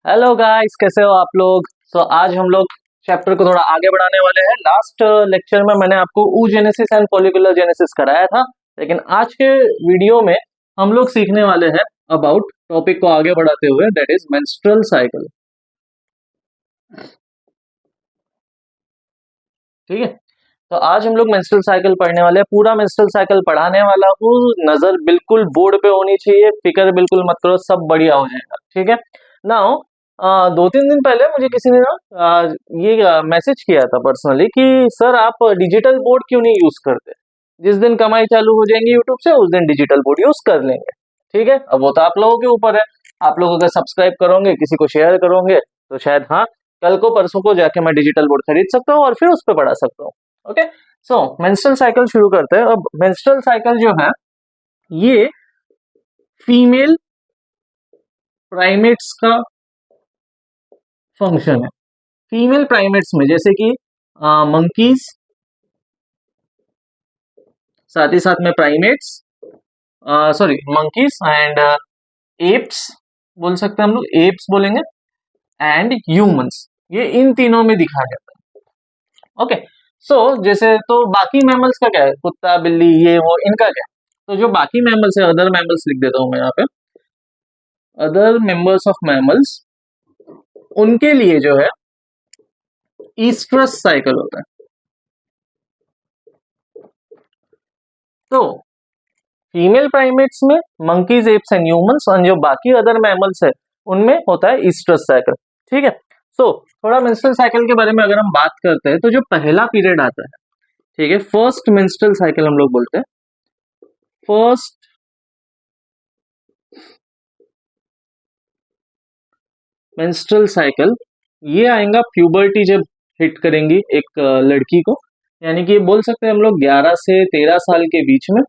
Hello guys, कैसे हो आप लोग। आज हम लोग चैप्टर को थोड़ा आगे बढ़ाने वाले हैं। लास्ट लेक्चर में मैंने आपको oogenesis एंड फॉलिकुलर जेनेसिस कराया था, लेकिन आज के वीडियो में हम लोग सीखने वाले हैं अबाउट टॉपिक को आगे बढ़ाते हुए, दैट इज मेंस्ट्रुअल साइकिल। ठीक है, तो आज हम लोग मेंस्ट्रुअल साइकिल पढ़ने वाले हैं। पूरा मेंस्ट्रुअल साइकिल पढ़ाने वाला हूँ, नजर बिल्कुल बोर्ड पे होनी चाहिए, फिक्र बिल्कुल मत करो, सब बढ़िया हो जाएगा। ठीक है। नाउ 2-3 दिन पहले मुझे किसी ने ना ये मैसेज किया था पर्सनली कि सर आप डिजिटल बोर्ड क्यों नहीं यूज करते। जिस दिन कमाई चालू हो जाएंगी यूट्यूब से उस दिन डिजिटल बोर्ड यूज कर लेंगे। ठीक है, अब वो तो आप लोगों के ऊपर है। आप लोग अगर सब्सक्राइब करोगे, किसी को शेयर करोगे, तो शायद हाँ, कल को परसों को जाके मैं डिजिटल बोर्ड खरीद सकता हूँ और फिर उस पर पढ़ा सकता हूँ। ओके, सो मेंस्ट्रुअल साइकिल शुरू करते हैं। अब मेंस्ट्रुअल साइकिल जो है ये फीमेल प्राइमेट्स का फंक्शन है। फीमेल प्राइमेट्स में जैसे कि मंकीज, साथ ही साथ में primates, sorry monkeys and apps बोल सकते हैं हम लोग, एप्स बोलेंगे, एंड ह्यूमंस, ये इन तीनों में दिखा जाता है। ओके, सो जैसे तो बाकी मैमल्स का क्या है, कुत्ता बिल्ली ये वो, इनका क्या है। तो जो बाकी मैमल्स है, अदर मैमल्स लिख देता हूं मैं यहाँ पे, अदर मेंबर्स ऑफ मैमल्स, उनके लिए जो है ईस्ट्रस साइकिल होता है। तो फीमेल प्राइमेट्स में मंकीज, एप्स एंड ह्यूमंस, और जो बाकी अदर मैमल्स है उनमें होता है ईस्ट्रस साइकिल। ठीक है, सो थोड़ा मेंस्ट्रुअल साइकिल के बारे में अगर हम बात करते हैं, तो जो पहला पीरियड आता है, ठीक है, फर्स्ट मेंस्ट्रुअल साइकिल हम लोग बोलते हैं। फर्स्ट मेंस्ट्रुअल साइकिल ये आएगा प्यूबर्टी जब हिट करेंगी एक लड़की को, यानी कि ये बोल सकते हैं हम लोग 11 से 13 साल के बीच में।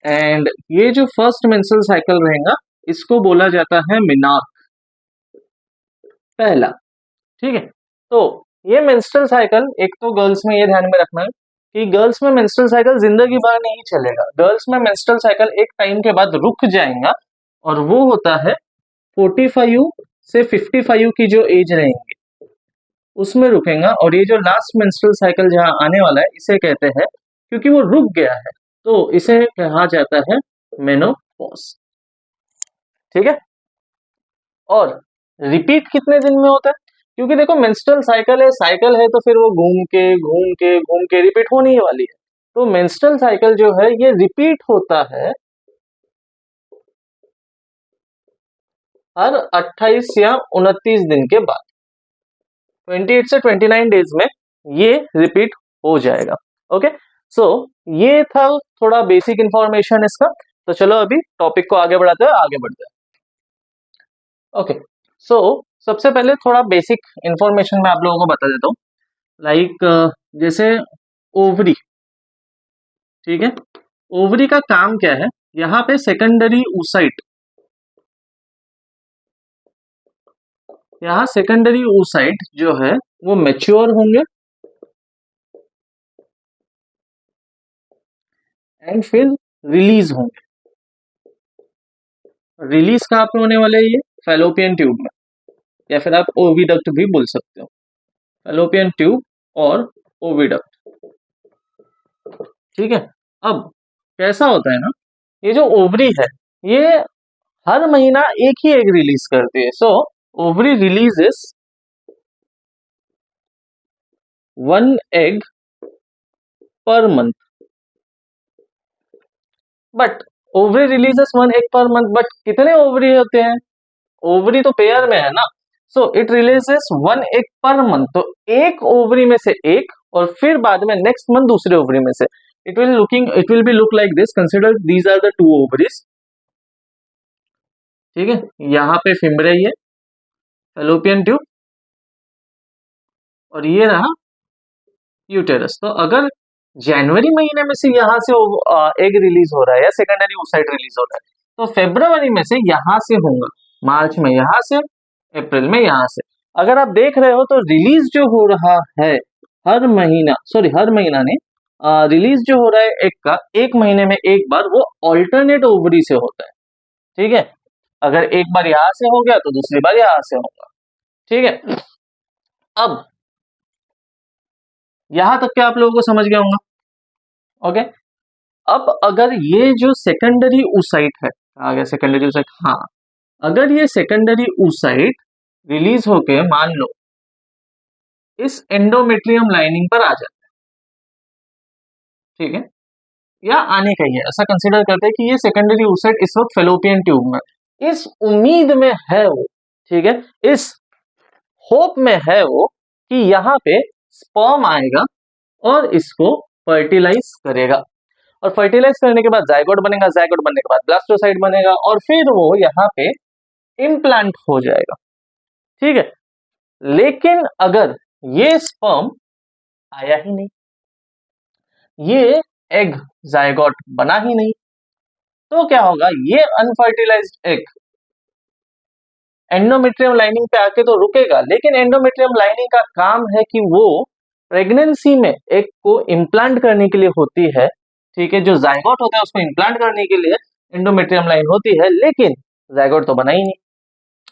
एंड ये जो फर्स्ट मेंस्ट्रुअल साइकिल रहेगा, इसको बोला जाता है मिनार्क, पहला। ठीक है, तो ये मेंस्ट्रुअल साइकिल, एक तो गर्ल्स में ये ध्यान में रखना है कि गर्ल्स में मेंस्ट्रुअल साइकिल जिंदगी भर नहीं चलेगा। गर्ल्स में मेंस्ट्रुअल साइकिल एक टाइम के बाद रुक जाएगा, और वो होता है 45 से 55 की जो एज रहेंगी उसमें रुकेगा। और ये जो लास्ट मेंस्ट्रुअल साइकिल जहां आने वाला है, इसे कहते हैं, क्योंकि वो रुक गया है तो इसे कहा जाता है मेनोपॉज। ठीक है, और रिपीट कितने दिन में होता है, क्योंकि देखो मेंस्ट्रुअल साइकिल है तो फिर वो घूम के घूम के घूम के रिपीट होने ही वाली है। तो मेंस्ट्रुअल साइकिल जो है ये रिपीट होता है हर 28 या 29 दिन के बाद। 28 से 29 डेज में ये रिपीट हो जाएगा। ओके, सो ये था थोड़ा बेसिक इंफॉर्मेशन इसका। तो चलो अभी टॉपिक को आगे बढ़ाते हैं, आगे बढ़ते हैं। ओके, सो सबसे पहले थोड़ा बेसिक इंफॉर्मेशन मैं आप लोगों को बता देता हूँ। लाइक जैसे ओवरी, ठीक है, ओवरी का काम क्या है, यहाँ पे सेकेंडरी oocyte, यहाँ सेकेंडरी oocyte जो है वो मैच्योर होंगे एंड फिर रिलीज होंगे। रिलीज कहाँ पे होने वाले हैं, ये फैलोपियन ट्यूब में, या फिर आप ओविडक्ट भी बोल सकते हो, फैलोपियन ट्यूब और ओविडक्ट। ठीक है, अब कैसा होता है ना, ये जो ओवरी है ये हर महीना एक ही एग रिलीज करती है। So ovary releases 1 egg per month, but ovary releases 1 egg per month, but कितने ओवरी होते हैं, ओवरी तो पेयर में है ना, so it releases 1 egg per month. तो एक ओवरी में से एक, और फिर बाद में नेक्स्ट मंथ दूसरे ओवरी में से। It will be look like this, consider these are the 2 ovaries. ठीक है, यहाँ पे फिम्ब्राई है, फैलोपियन ट्यूब, और ये रहा यूटेरस। तो अगर जनवरी महीने में से यहाँ से एग रिलीज हो रहा है या सेकेंडरी oocyte रिलीज हो रहा है, तो फरवरी में से यहाँ से होगा, मार्च में यहाँ से, अप्रैल में यहाँ से। अगर आप देख रहे हो तो रिलीज जो हो रहा है हर महीना, सॉरी हर महीना नहीं, रिलीज जो हो रहा है एग का एक महीने में एक बार, वो ऑल्टरनेट ओवरी से होता है। ठीक है, अगर एक बार यहां से हो गया तो दूसरी बार यहां से होगा। ठीक है, अब यहां तक के आप लोगों को समझ गया होगा। ओके, अब अगर ये जो सेकेंडरी oocyte है, आ गया सेकेंडरी oocyte, हाँ, अगर ये सेकेंडरी oocyte रिलीज होके मान लो इस एंडोमेट्रियम लाइनिंग पर आ जाता है, ठीक है, या आने का ही है, ऐसा कंसीडर करते हैं कि ये सेकेंडरी oocyte इस वक्त फेलोपियन ट्यूब में, इस उम्मीद में है वो, ठीक है, इस होप में है वो कि यहाँ पे स्पर्म आएगा और इसको फर्टिलाइज करेगा, और फर्टिलाइज करने के बाद जाइगोट बनेगा, जाइगोट बनने के बाद ब्लास्टोसाइट बनेगा, और फिर वो यहाँ पे इम्प्लांट हो जाएगा। ठीक है, लेकिन अगर ये स्पर्म आया ही नहीं, ये एग जाइगोट बना ही नहीं, तो क्या होगा, ये अनफर्टिलाइज्ड एग एंडोमेट्रियम लाइनिंग पे आके तो रुकेगा, लेकिन एंडोमेट्रियम लाइनिंग का काम है कि वो प्रेगनेंसी में एग को इम्प्लांट करने के लिए होती है। ठीक है, जो जाइगोट होता है उसको इम्प्लांट करने के लिए एंडोमेट्रियम लाइन होती है, लेकिन जाइगोट तो बना ही नहीं,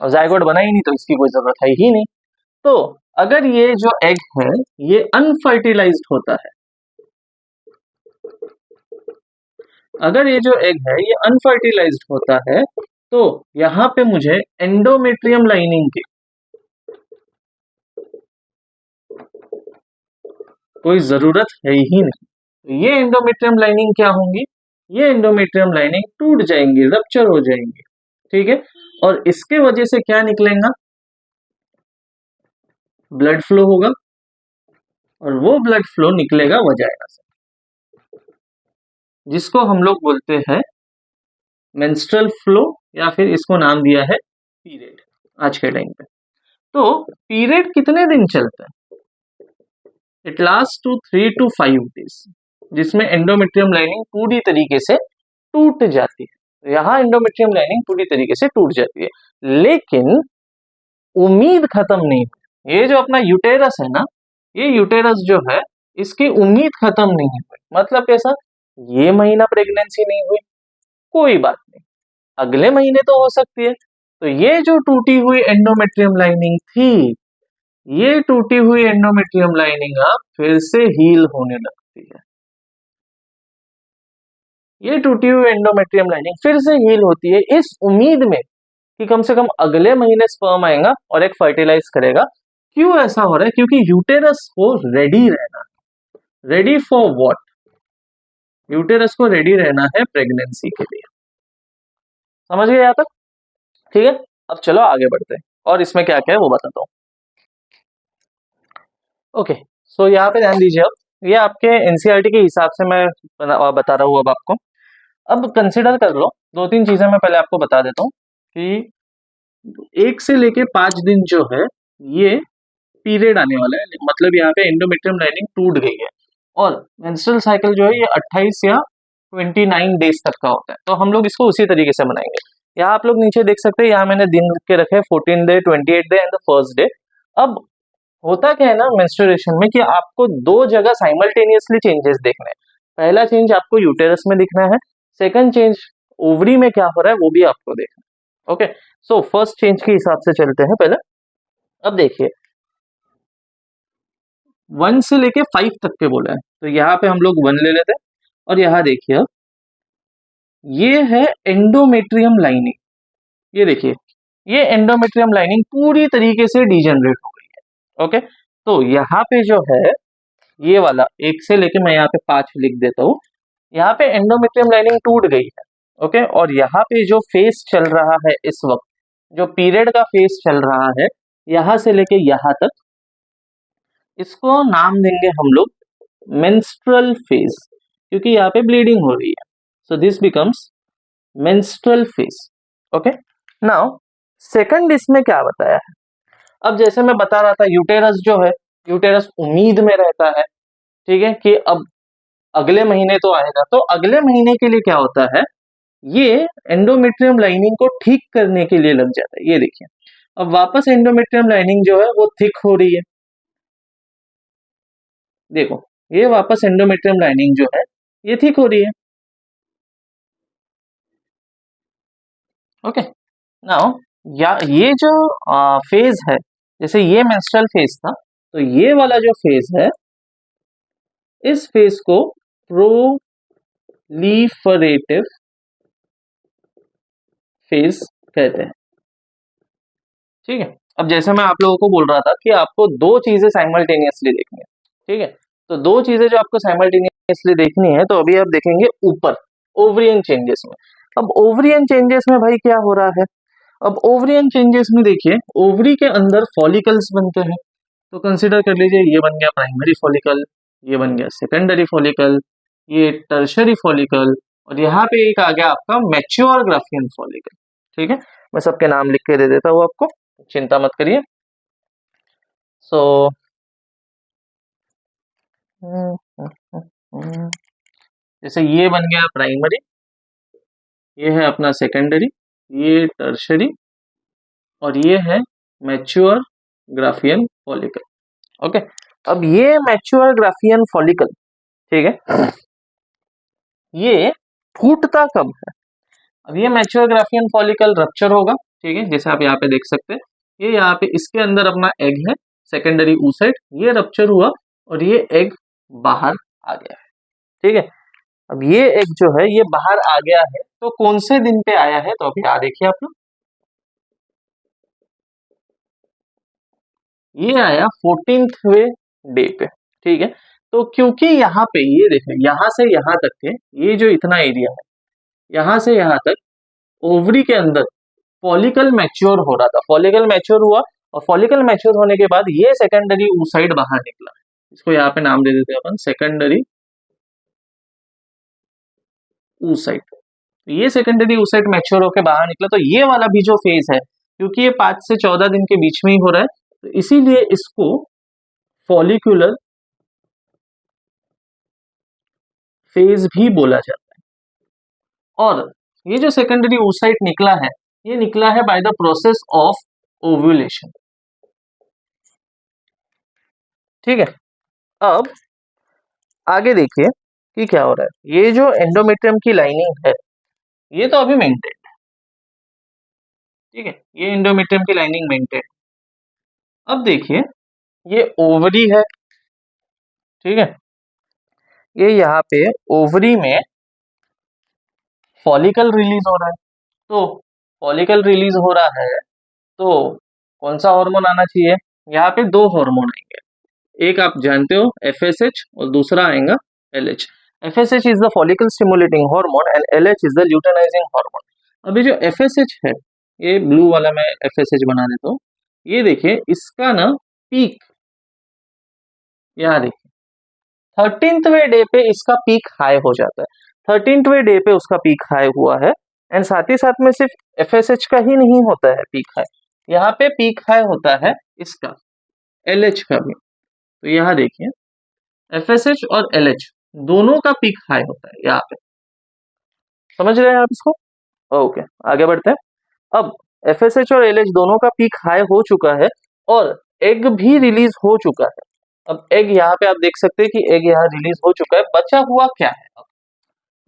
और जाइगोट बना ही नहीं तो इसकी कोई जरूरत है ही नहीं। तो अगर ये जो एग है ये अनफर्टिलाइज्ड होता है, अगर ये जो एग है ये अनफर्टिलाइज्ड होता है, तो यहां पे मुझे एंडोमेट्रियम लाइनिंग की कोई जरूरत है ही नहीं। तो ये एंडोमेट्रियम लाइनिंग क्या होंगी, ये एंडोमेट्रियम लाइनिंग टूट जाएंगी, रप्चर हो जाएंगी। ठीक है, और इसके वजह से क्या निकलेगा, ब्लड फ्लो होगा, और वो ब्लड फ्लो निकलेगा वजाइना से, जिसको हम लोग बोलते हैं मेंस्ट्रुअल फ्लो, या फिर इसको नाम दिया है पीरियड आज के टाइम पे। तो पीरियड कितने दिन चलता है, it last to 3 to 5 days, जिसमें एंडोमेट्रियम लाइनिंग पूरी तरीके से टूट जाती है। यहां एंडोमेट्रियम लाइनिंग पूरी तरीके से टूट जाती है, लेकिन उम्मीद खत्म नहीं हुई। ये जो अपना यूटेरस है ना, ये यूटेरस जो है इसकी उम्मीद खत्म नहीं हुई। मतलब कैसा, ये महीना प्रेगनेंसी नहीं हुई, कोई बात नहीं, अगले महीने तो हो सकती है। तो ये जो टूटी हुई एंडोमेट्रियम लाइनिंग थी, ये टूटी हुई एंडोमेट्रियम लाइनिंग अब फिर से हील होने लगती है। ये टूटी हुई एंडोमेट्रियम लाइनिंग फिर से हील होती है, इस उम्मीद में कि कम से कम अगले महीने स्पर्म आएगा और एक फर्टिलाइज करेगा। क्यों ऐसा हो रहा है, क्योंकि यूटेरस को रेडी रहना, रेडी फॉर व्हाट, यूटेरस को रेडी रहना है प्रेगनेंसी के लिए। समझ गए यहां तक? ठीक है, अब चलो आगे बढ़ते हैं और इसमें क्या क्या है वो बताता हूँ। ओके, सो यहाँ पे ध्यान दीजिए, अब ये आपके एनसीईआरटी के हिसाब से मैं बता रहा हूँ अब आपको। अब कंसिडर कर लो, दो तीन चीजें मैं पहले आपको बता देता हूँ कि 1 से लेके 5 दिन जो है ये पीरियड आने वाला है, मतलब यहाँ पे एंडोमेट्रियम लाइनिंग टूट गई है, और मेंस्ट्रुअल साइकिल जो है ये 28 या 29 डेज तक का होता है। तो हम लोग इसको उसी तरीके से बनाएंगे। यहाँ आप लोग नीचे देख सकते हैं, यहाँ मैंने दिन लिख के रखे 14 day, 28 day and the first day. अब होता क्या है ना मेंस्ट्रुएशन में, कि आपको दो जगह साइमल्टेनियसली चेंजेस देखने हैं। पहला चेंज आपको यूटेरस में दिखना है, सेकंड चेंज ओवरी में क्या हो रहा है वो भी आपको देखना है। ओके, सो फर्स्ट चेंज के हिसाब से चलते हैं पहले। अब देखिए 1 से लेके 5 तक के बोला है, तो यहाँ पे हम लोग 1 ले लेते हैं, और यहाँ देखिए अब ये है एंडोमेट्रियम लाइनिंग, ये देखिए ये एंडोमेट्रियम लाइनिंग पूरी तरीके से डिजेनरेट हो गई है। ओके, तो यहाँ पे जो है ये वाला 1 से लेके मैं यहाँ पे 5 लिख देता हूँ, यहाँ पे एंडोमेट्रियम लाइनिंग टूट गई है। ओके, और यहाँ पे जो फेस चल रहा है इस वक्त, जो पीरियड का फेस चल रहा है यहाँ से लेके यहाँ तक, इसको नाम देंगे हम लोग मेंस्ट्रुअल फेज, क्योंकि यहाँ पे ब्लीडिंग हो रही है। So this becomes menstrual phase. Okay, now second इसमें क्या बताया है, अब जैसे मैं बता रहा था यूटेरस जो है, यूटेरस उम्मीद में रहता है, ठीक है, कि अब अगले महीने तो आएगा। तो अगले महीने के लिए क्या होता है, ये एंडोमेट्रियम लाइनिंग को ठीक करने के लिए लग जाता है। ये देखिए अब वापस एंडोमेट्रियम लाइनिंग जो है वो थिक हो रही है, देखो ये वापस एंडोमेट्रियम लाइनिंग जो है ये थिक हो रही है। ओके, नाउ या ये जो फेज है, जैसे ये मेंस्ट्रुअल फेज था, तो ये वाला जो फेज है, इस फेज को प्रोलीफरेटिव फेज कहते हैं। ठीक है, अब जैसे मैं आप लोगों को बोल रहा था कि आपको दो चीजें साइमल्टेनियसली देखनी है। ठीक है, तो दो चीजें जो आपको साइमल्टेनियसली देखनी है, तो अभी आप देखेंगे ऊपर ओवरियन चेंजेस में। अब ओवरियन चेंजेस में भाई क्या हो रहा है, अब ओवरियन चेंजेस में देखिए, ओवरी के अंदर फॉलिकल्स बनते हैं। तो कंसिडर कर लीजिए, ये बन गया प्राइमरी फॉलिकल, ये बन गया सेकेंडरी फॉलिकल, ये टर्शरी फॉलिकल, और यहाँ पे एक आ गया आपका मैच्योर ग्राफियन फॉलिकल। ठीक है, मैं सबके नाम लिख के दे देता हूँ आपको, चिंता मत करिए। सो जैसे ये बन गया प्राइमरी, ये है अपना सेकेंडरी, ये टर्शरी, और ये है मैच्योर ग्राफियन फॉलिकल। ओके, अब ये मैच्योर ग्राफियन फॉलिकल, ठीक है, ये फूटता कब है? अब ये मैच्योर ग्राफियन फॉलिकल रप्चर होगा। ठीक है, जैसे आप यहाँ पे देख सकते हैं, ये यहाँ पे इसके अंदर अपना एग है, सेकेंडरी oocyte, ये रप्चर हुआ और ये एग बाहर आ गया है। ठीक है, अब ये एग जो है ये बाहर आ गया है, तो कौन से दिन पे आया है? तो अभी यहाँ देखिए आप लोग, ये आया 14वें डे पे। ठीक है, तो क्योंकि यहाँ पे ये देखें, यहाँ से यहाँ तक के ये जो इतना एरिया है, यहाँ से यहाँ तक ओवरी के अंदर फॉलिकल मैच्योर हो रहा था, फॉलिकल मैच्योर हुआ, और फॉलिकल मैच्योर होने के बाद ये सेकेंडरी oocyte बाहर निकला। इसको यहाँ पे नाम दे देते हैं अपन सेकेंडरी oocyte। ये सेकेंडरी oocyte मैच्योर होकर बाहर निकला, तो ये वाला भी जो फेज है, क्योंकि ये 5 से 14 दिन के बीच में ही हो रहा है, तो इसीलिए इसको फॉलिकुलर फेज भी बोला जाता है। और ये जो सेकेंडरी oocyte निकला है, ये निकला है by the process of ovulation. ठीक है, अब आगे देखिए कि क्या हो रहा है। ये जो एंडोमेट्रियम की लाइनिंग है, ये तो अभी मेंटेन है। ठीक है, ये एंडोमेट्रियम की लाइनिंग मेंटेन। अब देखिए, ये ओवरी है। ठीक है, ये यहाँ पे ओवरी में फॉलिकल रिलीज हो रहा है, तो फॉलिकल रिलीज हो रहा है, तो कौन सा हार्मोन आना चाहिए? यहाँ पे दो हार्मोन आएंगे, एक आप जानते हो FSH, और दूसरा आएगा LH। FSH is the follicle stimulating hormone and LH is the luteinising hormone. अभी जो FSH है, ये ब्लू वाला मैं FSH बना देता हूँ, ये देखिए इसका ना पीक, यहाँ देखिए 13वें डे पे इसका पीक हाई हो जाता है। 13वें डे पे उसका पीक हाई हुआ है, एंड साथ ही साथ में सिर्फ FSH का ही नहीं होता है पीक हाई, यहाँ पे पीक हाई होता है इसका LH का भी। तो यहाँ देखिए FSH और LH दोनों का पीक हाई होता है यहाँ पे, समझ रहे हैं आप इसको? ओके, आगे बढ़ते हैं। अब FSH और LH दोनों का पीक हाई हो चुका है, और एग भी रिलीज हो चुका है। अब एग यहाँ पे आप देख सकते हैं कि एग यहाँ रिलीज हो चुका है। बचा हुआ क्या है?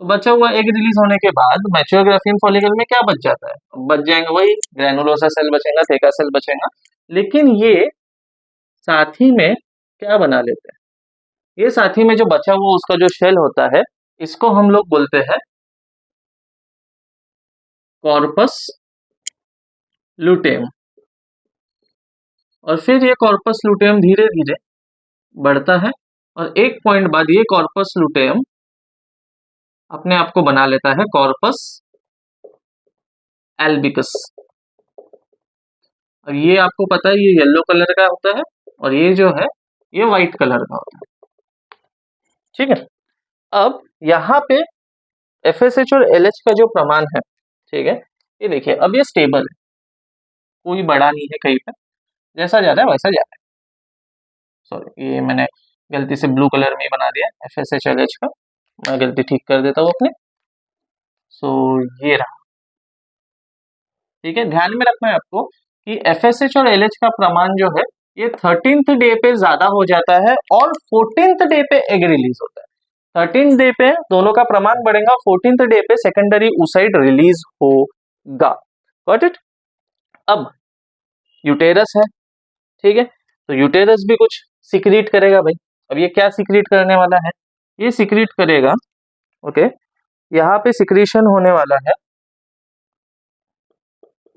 तो बचा हुआ एग रिलीज होने के बाद मैच्योर ग्राफियन फॉलिकल में क्या बच जाता है? बच जाएंगे वही ग्रैनुलोसा सेल बचेगा, थेका सेल बचेगा, लेकिन ये साथी में क्या बना लेते हैं? ये साथी में जो बचा हुआ उसका जो शेल होता है, इसको हम लोग बोलते हैं कॉर्पस लुटेम। और फिर ये कॉर्पस लुटेम धीरे धीरे बढ़ता है, और एक पॉइंट बाद ये कॉर्पस लुटेम अपने आप को बना लेता है कॉर्पस एल्बिकस। और ये आपको पता है, ये येलो कलर का होता है, और ये जो है ये व्हाइट कलर का होता है। ठीक है, अब यहाँ पे FSH और LH का जो प्रमाण है, ठीक है, ये देखिए अब ये स्टेबल है, कोई बड़ा नहीं है कहीं पे, जैसा जा रहा है वैसा जा रहा है। सॉरी, ये मैंने गलती से ब्लू कलर में ही बना दिया FSH LH का, मैं गलती ठीक कर देता हूँ अपने। सो ये रहा। ठीक है, ध्यान में रखना है आपको कि FSH और LH का प्रमाण जो है ये 13th डे पे ज्यादा हो जाता है, और 14th डे पे एग रिलीज होता है। 13th डे पे दोनों का प्रमाण बढ़ेगा, 14th डे पे सेकेंडरी oocyte रिलीज होगा। Got it? अब यूटेरस है, ठीक है, तो यूटेरस भी कुछ सिक्रीट करेगा भाई। अब ये क्या सिक्रीट करने वाला है, ये सिक्रीट करेगा, ओके, यहाँ पे सिक्रीशन होने वाला है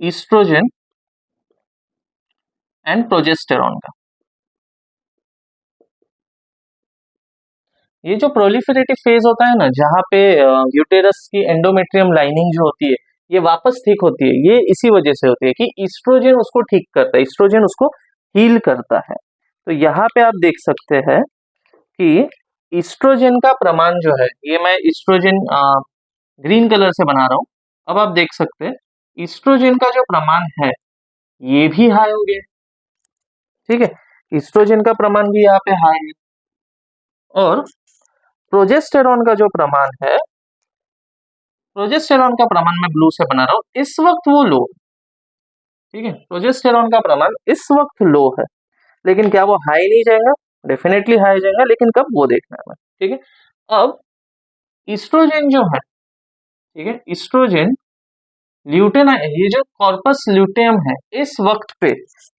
ईस्ट्रोजन एंड प्रोजेस्टेरॉन का। ये जो प्रोलिफेरेटिव फेज होता है ना, जहाँ पे यूटेरस की एंडोमेट्रियम लाइनिंग जो होती है ये वापस ठीक होती है, ये इसी वजह से होती है कि ईस्ट्रोजन उसको ठीक करता है, ईस्ट्रोजन उसको हील करता है। तो यहाँ पे आप देख सकते हैं कि ईस्ट्रोजन का प्रमाण जो है, ये मैं ईस्ट्रोजन ग्रीन कलर से बना रहा हूं। अब आप देख सकते हैं ईस्ट्रोजन का जो प्रमाण है ये भी हाई हो गया, ठीक है, ईस्ट्रोजन का प्रमाण भी यहाँ पे हाई है। और प्रोजेस्टेरॉन का जो प्रमाण है, प्रोजेस्टेरॉन का प्रमाण मैं ब्लू से बना रहा हूं, इस वक्त वो लो, ठीक है, प्रोजेस्टेरॉन का प्रमाण इस वक्त लो है, लेकिन क्या वो हाई नहीं जाएगा, डेफिनेटली हाई जाएगा, लेकिन कब वो देखना है, ठीक है। अब ईस्ट्रोजन जो है, ठीक है, ईस्ट्रोजन ल्यूटेन, ये जो कॉर्पस ल्यूटेयम है इस वक्त पे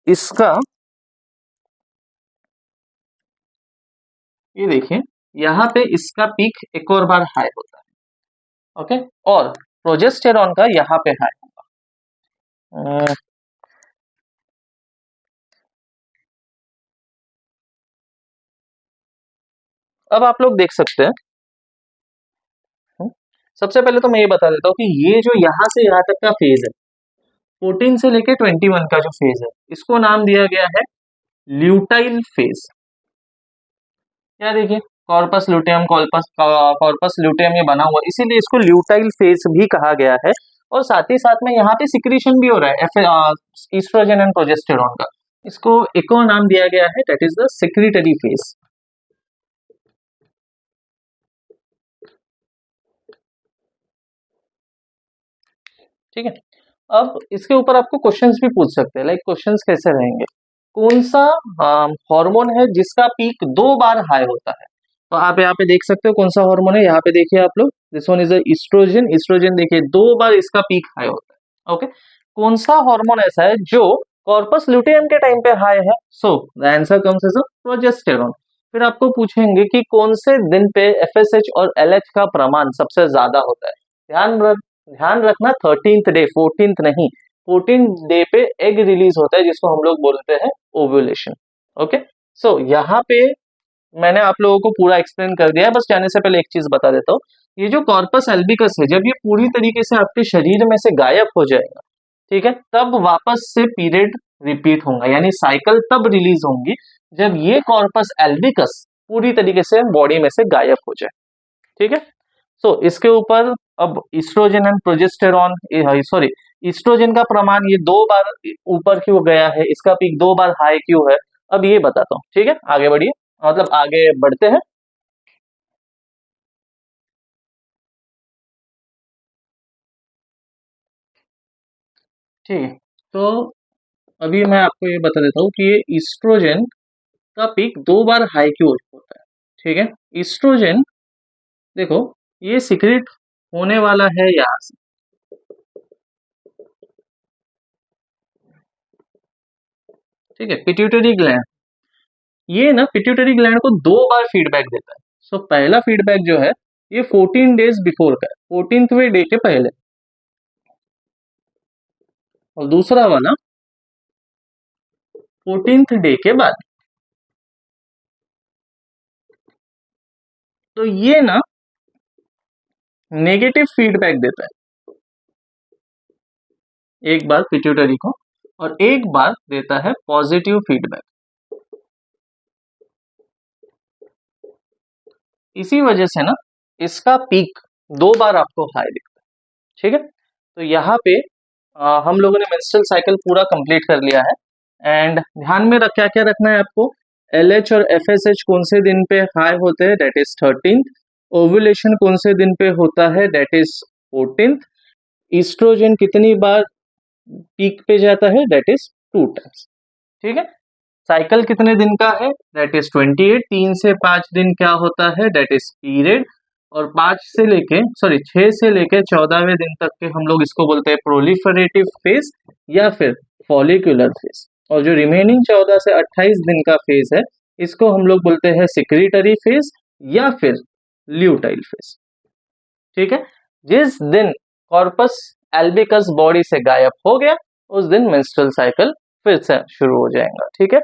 इसका, ये देखिए यहाँ पे इसका पीक एक और बार हाई होता है, ओके, और प्रोजेस्टेरॉन का यहाँ पे हाई होगा। अब आप लोग देख सकते हैं, सबसे पहले तो मैं ये बता देता हूँ कि ये जो यहाँ से यहाँ तक का फेज है, 14 से लेके 21 का जो फेज है, इसको नाम दिया गया है ल्यूटाइल फेज। क्या देखिए, कॉर्पस ल्यूटेयम, कॉर्पस ल्यूटेयम ये बना हुआ, इसीलिए इसको ल्यूटाइल फेज भी कहा गया है। और साथ ही साथ में यहाँ पे सिक्रीशन भी हो रहा है ईस्ट्रोजन एंड प्रोजेस्टेरॉन का, इसको एक और नाम दिया गया है, that is the secretary phase. ठीक है, अब इसके ऊपर आपको क्वेश्चंस भी पूछ सकते हैं, लाइक क्वेश्चंस कैसे रहेंगे, कौन सा हार्मोन है जिसका पीक 2 बार हाई होता है। तो आप यहाँ पे देख सकते हो कौन सा हार्मोन है, यहाँ पे देखिए आप लोग, this one is estrogen, estrogen देखिए 2 बार इसका पीक हाई होता है, ओके। कौन सा हार्मोन ऐसा है जो कॉर्पस ल्यूटेयम के टाइम पे हाई है, so the answer comes as progesterone. फिर आपको पूछेंगे कि कौन से दिन पे एफएसएच और एलएच का प्रमाण सबसे ज्यादा होता है। ध्यान रखना 13th डे, 14th नहीं, 14th डे पे एग रिलीज होता है जिसको हम लोग बोलते हैं ओव्यूलेशन, ओके। सो यहाँ पे मैंने आप लोगों को पूरा एक्सप्लेन कर दिया है, बस जाने से पहले एक चीज बता देता हूँ, ये जो कॉर्पस एल्बिकस है जब ये पूरी तरीके से आपके शरीर में से गायब हो जाएगा, ठीक है, तब वापस से पीरियड रिपीट होगा, यानी साइकिल तब रिलीज होंगी जब ये कॉर्पस एल्बिकस पूरी तरीके से बॉडी में से गायब हो जाए, ठीक है। सो इसके ऊपर अब estrogen and progesterone, sorry, estrogen का प्रमाण ये 2 बार ऊपर क्यों गया है, इसका पीक 2 बार हाई क्यों है, अब ये बताता हूँ, ठीक है, आगे बढ़िए, मतलब आगे बढ़ते हैं। ठीक है, तो अभी मैं आपको ये बता देता हूँ कि ये ईस्ट्रोजन का पीक 2 बार हाई क्यों होता है, ठीक है। ईस्ट्रोजन देखो ये सिक्रेट होने वाला है यहाँ से, ठीक है, पिट्यूटरी ग्लैंड, ये ना पिट्यूटरी ग्लैंड को 2 बार फीडबैक देता है। सो पहला फीडबैक जो है ये 14 डेज बिफोर का है, 14वें डे के पहले, और दूसरा वाला 14th डे के बाद। तो ये ना नेगेटिव फीडबैक देता है, एक बार पिट्यूटरी को, और एक बार देता है पॉजिटिव फीडबैक। इसी वजह से ना इसका पीक 2 बार आपको हाई दिखता है, ठीक है। तो यहाँ पे हम लोगों ने मेंस्ट्रुअल साइकिल पूरा कंप्लीट कर लिया है, एंड ध्यान में रख क्या क्या रखना है आपको, एलएच और एफएसएच कौन से दिन पे हाई होते हैं, दैट इज 13th, ओव्यूलेशन कौन से दिन पे होता है, दैट इज 14th, ईस्ट्रोजन कितनी बार पीक पे जाता है, दैट इज 2 टाइम्स, ठीक है। साइकिल कितने दिन का है, दैट इज 28, 3 से 5 दिन क्या होता है, दैट इज पीरियड, और 6 से लेके 14वें दिन तक के हम लोग इसको बोलते हैं प्रोलिफरेटिव फेज या फिर फॉलिकुलर फेज, और जो रिमेनिंग 14 से 28 दिन का फेज है इसको हम लोग बोलते हैं सिक्रीटरी फेज या फिर ल्यूटाइल फेज। ठीक है, जिस दिन कॉर्पस एल्बिकस बॉडी से गायब हो गया उस दिन मेंस्ट्रुअल साइकिल फिर से शुरू हो जाएगा। ठीक है,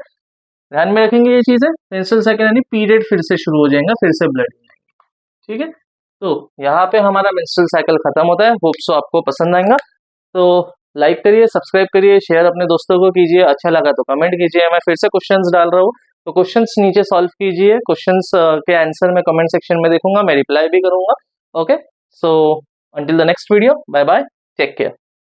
ध्यान में रखेंगे ये चीजें, मेंस्ट्रुअल साइकिल यानी पीरियड फिर से शुरू हो जाएगा, फिर से ब्लड। ठीक है, तो यहाँ पे हमारा मेंस्ट्रुअल साइकिल खत्म होता है। होप सो आपको पसंद आएगा, तो लाइक करिए, सब्सक्राइब करिए, शेयर अपने दोस्तों को कीजिए, अच्छा लगा तो कमेंट कीजिए। मैं फिर से क्वेश्चंस डाल रहा हूँ, तो क्वेश्चंस नीचे सॉल्व कीजिए, क्वेश्चंस के आंसर मैं कमेंट सेक्शन में देखूंगा, मैं रिप्लाई भी करूंगा। Okay, so until the next video, bye bye, take care.